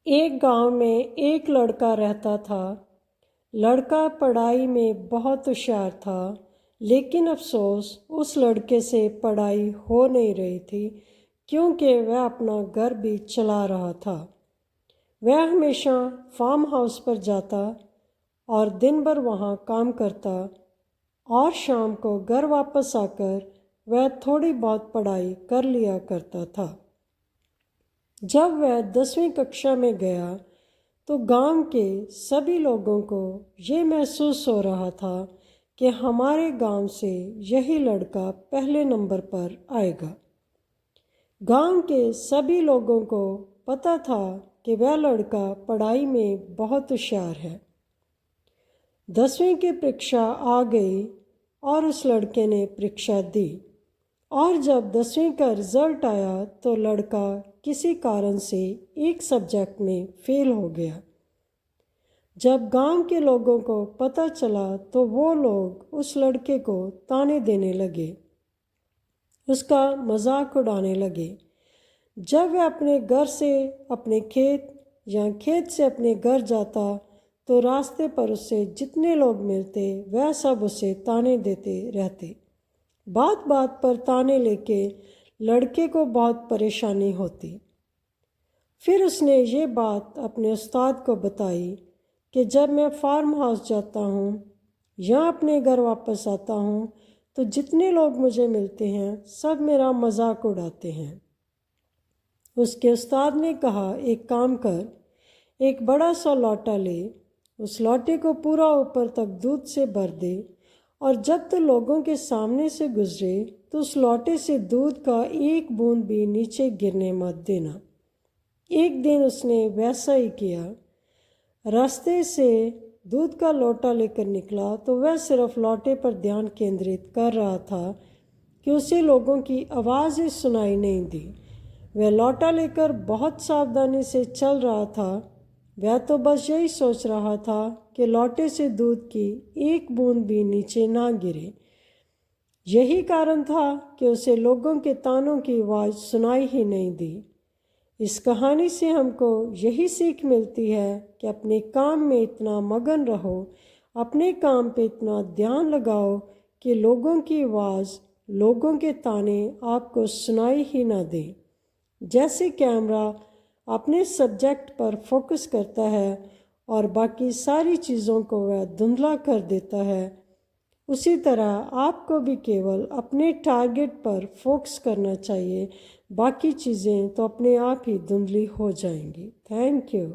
एक गांव में एक लड़का रहता था। लड़का पढ़ाई में बहुत होशियार था, लेकिन अफसोस उस लड़के से पढ़ाई हो नहीं रही थी क्योंकि वह अपना घर भी चला रहा था। वह हमेशा फार्म हाउस पर जाता और दिन भर वहाँ काम करता और शाम को घर वापस आकर वह थोड़ी बहुत पढ़ाई कर लिया करता था। जब वह 10वीं कक्षा में गया तो गांव के सभी लोगों को ये महसूस हो रहा था कि हमारे गांव से यही लड़का पहले नंबर पर आएगा। गांव के सभी लोगों को पता था कि वह लड़का पढ़ाई में बहुत होशियार है। 10वीं की परीक्षा आ गई और उस लड़के ने परीक्षा दी और जब 10वीं का रिज़ल्ट आया तो लड़का किसी कारण से एक सब्जेक्ट में फेल हो गया। जब गांव के लोगों को पता चला तो वो लोग उस लड़के को ताने देने लगे, उसका मजाक उड़ाने लगे। जब वह अपने घर से अपने खेत या खेत से अपने घर जाता तो रास्ते पर उससे जितने लोग मिलते वह सब उसे ताने देते रहते। बात बात पर ताने लेके लड़के को बहुत परेशानी होती। फिर उसने ये बात अपने उस्ताद को बताई कि जब मैं फार्म हाउस जाता हूँ या अपने घर वापस आता हूँ तो जितने लोग मुझे मिलते हैं सब मेरा मजाक उड़ाते हैं। उसके उस्ताद ने कहा, एक काम कर, एक बड़ा सा लोटा ले, उस लोटे को पूरा ऊपर तक दूध से भर दे और जब तो लोगों के सामने से गुजरे तो उस लोटे से दूध का एक बूंद भी नीचे गिरने मत देना। एक दिन उसने वैसा ही किया। रास्ते से दूध का लोटा लेकर निकला तो वह सिर्फ लोटे पर ध्यान केंद्रित कर रहा था कि उसे लोगों की आवाज़ ही सुनाई नहीं दी। वह लोटा लेकर बहुत सावधानी से चल रहा था। वह तो बस यही सोच रहा था कि लोटे से दूध की एक बूंद भी नीचे ना गिरे। यही कारण था कि उसे लोगों के तानों की आवाज़ सुनाई ही नहीं दी। इस कहानी से हमको यही सीख मिलती है कि अपने काम में इतना मगन रहो, अपने काम पे इतना ध्यान लगाओ कि लोगों की आवाज़, लोगों के ताने आपको सुनाई ही ना दें। जैसे कैमरा अपने सब्जेक्ट पर फोकस करता है और बाकी सारी चीज़ों को वह धुंधला कर देता है, उसी तरह आपको भी केवल अपने टारगेट पर फोकस करना चाहिए। बाकी चीज़ें तो अपने आप ही धुंधली हो जाएंगी। Thank you.